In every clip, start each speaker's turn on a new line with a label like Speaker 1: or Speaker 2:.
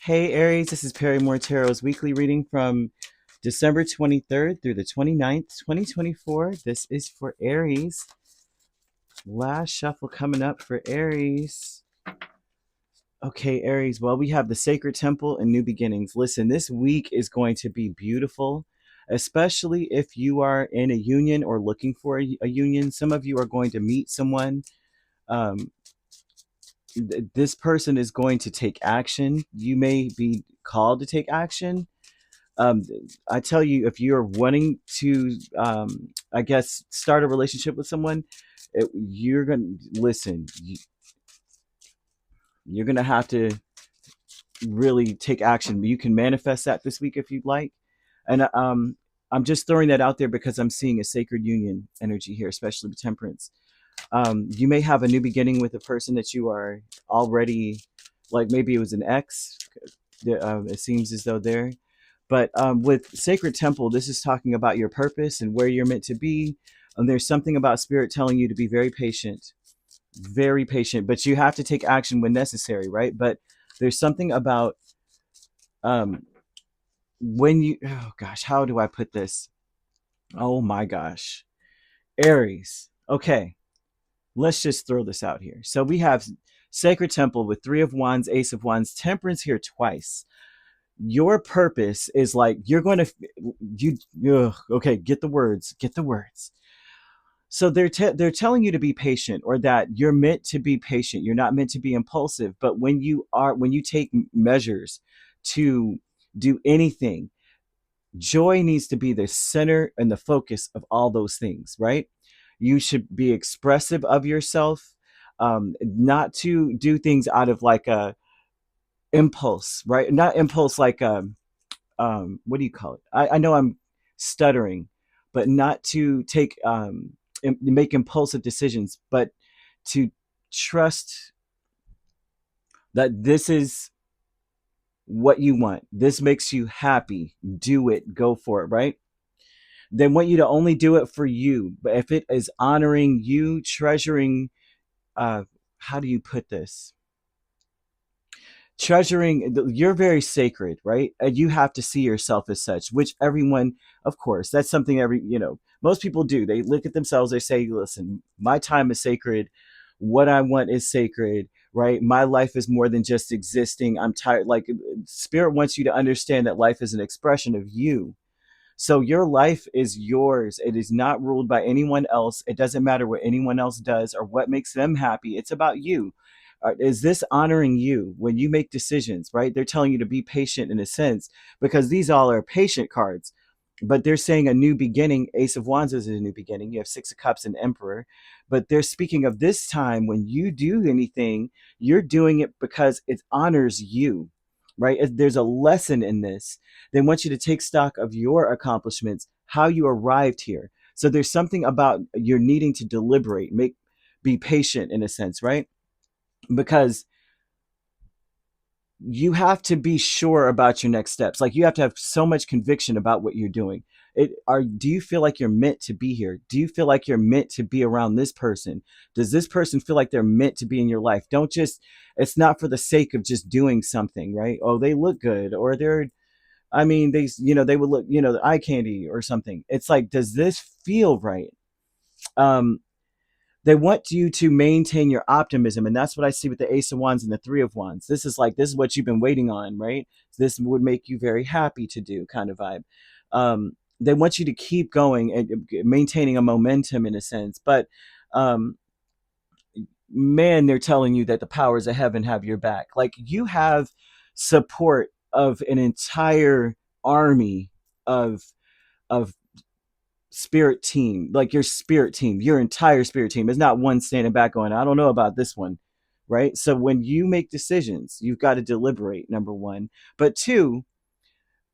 Speaker 1: Hey Aries, this is Perrymore Tarot's weekly reading from December 23rd through the 29th, 2024. This is for Aries. Last shuffle coming up for Aries. Okay, Aries, well, we have the Sacred Temple and New Beginnings. Listen, this week is going to be beautiful, especially if you are in a union or looking for a union. Some of you are going to meet someone. Um, this person is going to take action. You may be called to take action. um, I tell you, if you're wanting to, I guess, start a relationship with someone, you're going to listen. You're going to have to really take action. You can manifest that this week if you'd like. And I'm just throwing that out there because I'm seeing a sacred union energy here, especially with temperance. You may have a new beginning with a person that you are already, like maybe it was an ex. It seems as though they're. But with Sacred Temple, this is talking about your purpose and where you're meant to be. And there's something about Spirit telling you to be very patient, but you have to take action when necessary, right? But there's something about um, when you, oh gosh, how do I put this? Oh my gosh. Aries. Okay, let's just throw this out here. So we have Sacred Temple with Three of Wands, Ace of Wands, Temperance here twice. Your purpose is like you're going to okay, get the words. So they're telling you to be patient, or that you're meant to be patient. You're not meant to be impulsive. But when you take measures to do anything, joy needs to be the center and the focus of all those things, right? You should be expressive of yourself, not to do things out of like a impulse, right? Not impulse like what do you call it? I know I'm stuttering, but not to make impulsive decisions, but to trust that this is what you want. This makes you happy. Do it. Go for it, right? They want you to only do it for you. But if it is honoring you, treasuring, how do you put this? Treasuring, you're very sacred, right? And you have to see yourself as such, which everyone, of course, that's something most people do. They look at themselves, they say, listen, my time is sacred, what I want is sacred, right? My life is more than just existing. I'm tired. Like, Spirit wants you to understand that life is an expression of you. So your life is yours. It is not ruled by anyone else. It doesn't matter what anyone else does or what makes them happy. It's about you. Is this honoring you when you make decisions, right? They're telling you to be patient in a sense, because these all are patient cards. But they're saying a new beginning. Ace of Wands is a new beginning. You have Six of Cups and Emperor. But they're speaking of this time when you do anything, you're doing it because it honors you, right? There's a lesson in this. They want you to take stock of your accomplishments, how you arrived here. So there's something about you're needing to deliberate, be patient in a sense, right? Because you have to be sure about your next steps. Like, you have to have so much conviction about what you're doing. Do you feel like you're meant to be here? Do you feel like you're meant to be around this person? Does this person feel like they're meant to be in your life? Don't just, it's not for the sake of just doing something, right? Oh, they look good, or they would look, the eye candy or something. It's like, does this feel right? Um, they want you to maintain your optimism, and that's what I see with the Ace of Wands and the Three of Wands. This is what you've been waiting on, right? This would make you very happy to do, kind of vibe. They want you to keep going and maintaining a momentum in a sense, but um, man, they're telling you that the powers of heaven have your back. Like, you have support of an entire army of of spirit team, like your spirit team, your entire spirit team is not one standing back going, I don't know about this one, right? So when you make decisions, you've got to deliberate, number one. But two,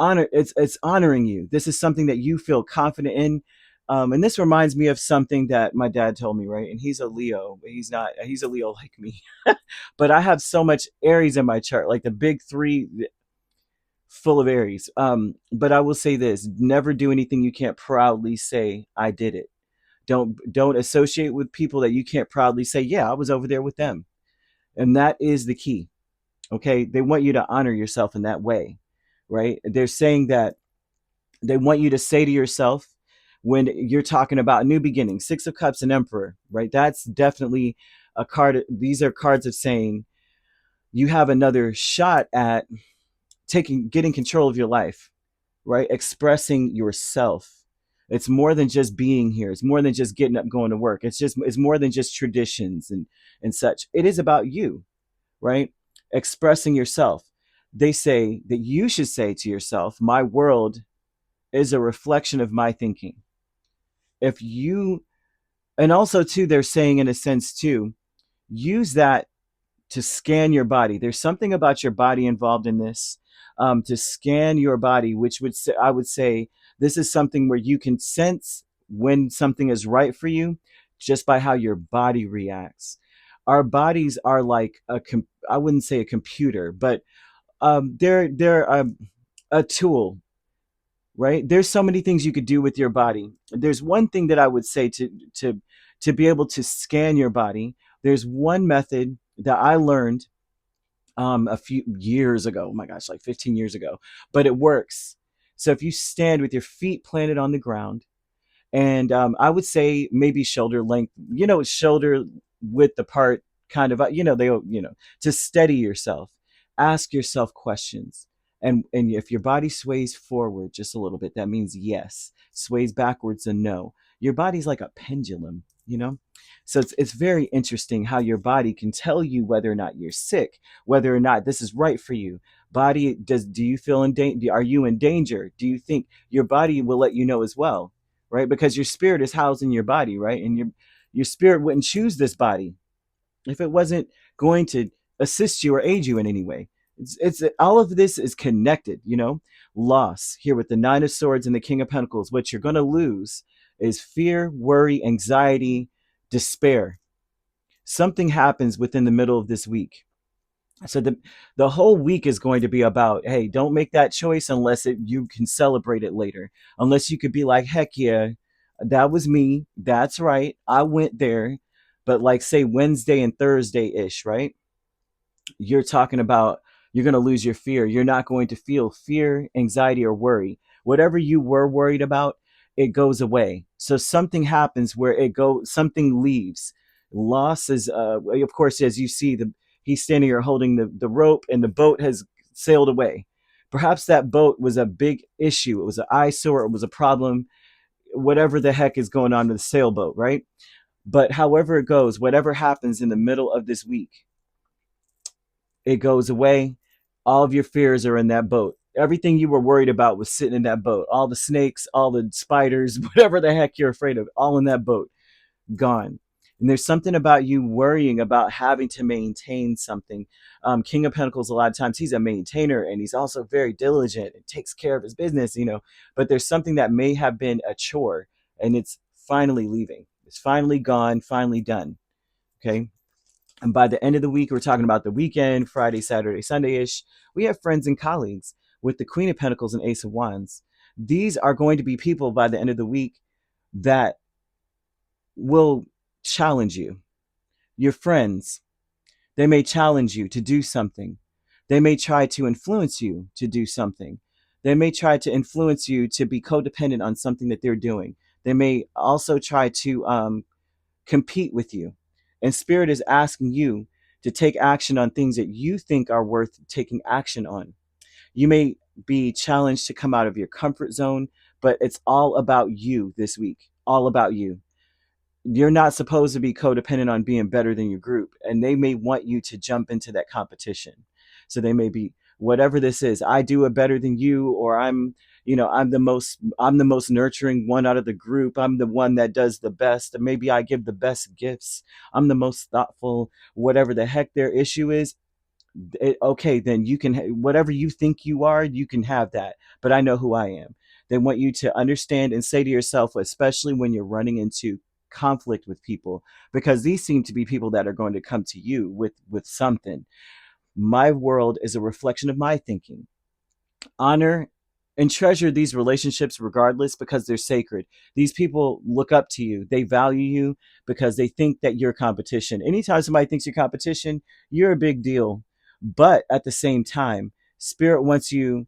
Speaker 1: it's honoring you. This is something that you feel confident in. And this reminds me of something that my dad told me, right? And he's a Leo, but he's a Leo like me. But I have so much Aries in my chart, like the big three, full of Aries. But I will say this: never do anything you can't proudly say I did it. Don't associate with people that you can't proudly say, yeah, I was over there with them. And that is the key. Okay, they want you to honor yourself in that way, right? They're saying that they want you to say to yourself when you're talking about new beginnings, Six of Cups and Emperor, right? That's definitely a card. These are cards of saying you have another shot at getting control of your life, right? Expressing yourself. It's more than just being here. It's more than just getting up, going to work. It's more than just traditions and such. It is about you, right? Expressing yourself. They say that you should say to yourself, my world is a reflection of my thinking. If you, and also too, they're saying in a sense too, use that to scan your body. There's something about your body involved in this. To scan your body, which would say, I would say this is something where you can sense when something is right for you just by how your body reacts. Our bodies are like I wouldn't say a computer, but they're a tool, right? There's so many things you could do with your body. There's one thing that I would say to be able to scan your body. There's one method that I learned a few years ago. Oh my gosh, like 15 years ago, but it works. So if you stand with your feet planted on the ground, and I would say maybe shoulder length, shoulder width apart, kind of, to steady yourself, ask yourself questions. And if your body sways forward just a little bit, that means yes. Sways backwards, and no. Your body's like a pendulum. So it's very interesting how your body can tell you whether or not you're sick, whether or not this is right for you. Body, do you feel in danger? Are you in danger? Do you think your body will let you know as well? Right? Because your spirit is housed in your body, right? And your spirit wouldn't choose this body if it wasn't going to assist you or aid you in any way. It's all of this is connected. Loss here with the Nine of Swords and the King of Pentacles. What you're going to lose is fear, worry, anxiety, despair. Something happens within the middle of this week. So the whole week is going to be about, hey, don't make that choice unless you can celebrate it later. Unless you could be like, heck yeah, that was me. That's right. I went there. But like say Wednesday and Thursday-ish, right? You're talking about you're going to lose your fear. You're not going to feel fear, anxiety, or worry. Whatever you were worried about, it goes away. So something happens where something leaves. Loss is, of course, as you see, he's standing here holding the rope, and the boat has sailed away. Perhaps that boat was a big issue. It was an eyesore. It was a problem. Whatever the heck is going on with the sailboat, right? But however it goes, whatever happens in the middle of this week, it goes away. All of your fears are in that boat. Everything you were worried about was sitting in that boat. All the snakes, all the spiders, whatever the heck you're afraid of, all in that boat, gone. And there's something about you worrying about having to maintain something. King of Pentacles, a lot of times he's a maintainer, and he's also very diligent and takes care of his business. But there's something that may have been a chore, and it's finally leaving. It's finally gone, finally done. Okay. And by the end of the week, we're talking about the weekend, Friday, Saturday, Sunday-ish. We have friends and colleagues with the Queen of Pentacles and Ace of Wands. These are going to be people by the end of the week that will challenge you. Your friends, they may challenge you to do something. They may try to influence you to do something. They may try to influence you to be codependent on something that they're doing. They may also try to compete with you. And Spirit is asking you to take action on things that you think are worth taking action on. You may be challenged to come out of your comfort zone, but it's all about you this week. All about you. You're not supposed to be codependent on being better than your group, and they may want you to jump into that competition. So they may be, whatever this is, I do it better than you, or I'm the most nurturing one out of the group. I'm the one that does the best. Maybe I give the best gifts. I'm the most thoughtful. Whatever the heck their issue is, okay, then you can, whatever you think you are, you can have that. But I know who I am. They want you to understand and say to yourself, especially when you're running into conflict with people, because these seem to be people that are going to come to you with something. My world is a reflection of my thinking. Honor and treasure these relationships regardless, because they're sacred. These people look up to you. They value you because they think that you're competition. Anytime somebody thinks you're competition, you're a big deal. But at the same time, Spirit wants you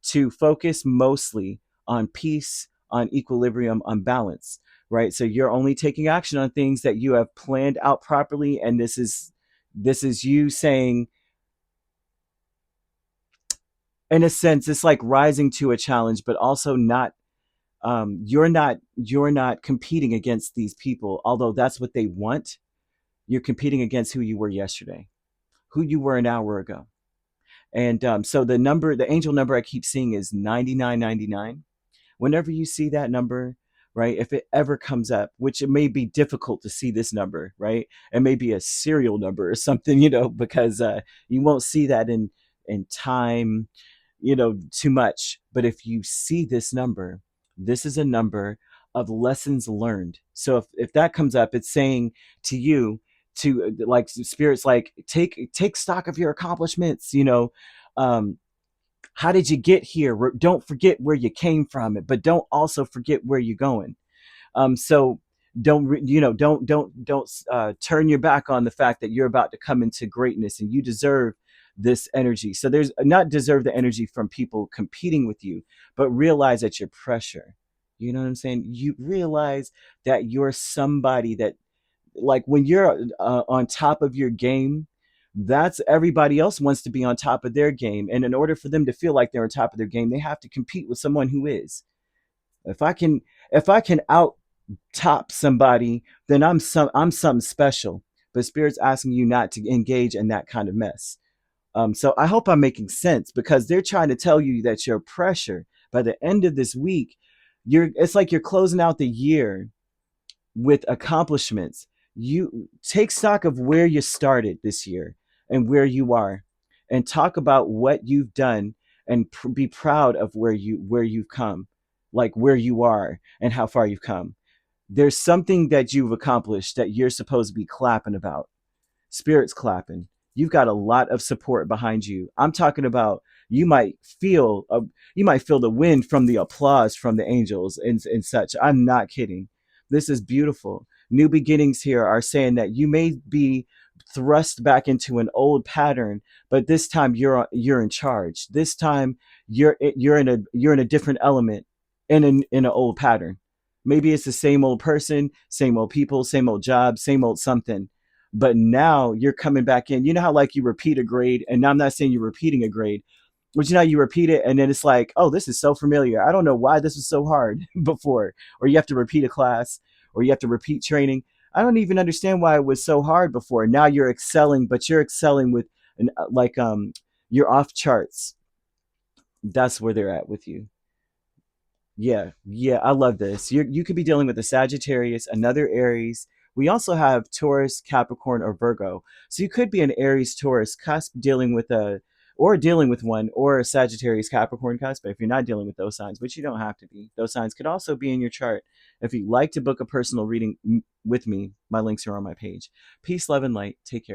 Speaker 1: to focus mostly on peace, on equilibrium, on balance, right? So you're only taking action on things that you have planned out properly, and this is you saying, in a sense, it's like rising to a challenge, but also not. You're not competing against these people, although that's what they want. You're competing against who you were yesterday, who you were an hour ago. And so the angel number I keep seeing is 9999. Whenever you see that number, right, if it ever comes up, which it may be difficult to see this number, right, it may be a serial number or something, because you won't see that in time, too much. But if you see this number, this is a number of lessons learned. So if that comes up, it's saying to you, to like spirits, like take stock of your accomplishments. um how did you get here? Don't forget where you came from, but don't also forget where you're going. So don't turn your back on the fact that you're about to come into greatness, and you deserve this energy. So there's not deserve the energy from people competing with you, but realize that you're pressure. You know what I'm saying? You realize that you're somebody that, like, when you're on top of your game, that's everybody else wants to be on top of their game, and in order for them to feel like they're on top of their game, they have to compete with someone who is. If I can out top somebody, then I'm something special. But Spirit's asking you not to engage in that kind of mess. So I hope I'm making sense, because they're trying to tell you that you're pressure. By the end of this week, it's like you're closing out the year with accomplishments. You take stock of where you started this year and where you are, and talk about what you've done, and be proud of where you've come, like where you are and how far you've come. There's something that you've accomplished that you're supposed to be clapping about. Spirit's clapping. You've got a lot of support behind you. I'm talking about, you might feel the wind from the applause from the angels and such. I'm not kidding. This is beautiful. New beginnings here are saying that you may be thrust back into an old pattern, but this time you're in charge. This time you're in a different element, in an old pattern. Maybe it's the same old person, same old people, same old job, same old something, but now you're coming back in. You know how, like, you repeat a grade, and now I'm not saying you're repeating a grade, but you repeat it, and then it's like, oh, this is so familiar. I don't know why this was so hard before. Or you have to repeat a class, or you have to repeat training. I don't even understand why it was so hard before. Now you're excelling, but you're excelling with you're off charts. That's where they're at with you. Yeah, yeah, I love this. You could be dealing with a Sagittarius, another Aries. We also have Taurus, Capricorn, or Virgo. So you could be an Aries Taurus cusp dealing with one, or a Sagittarius Capricorn cusp. But if you're not dealing with those signs, which you don't have to be, those signs could also be in your chart. If you'd like to book a personal reading with me, my links are on my page. Peace, love, and light. Take care.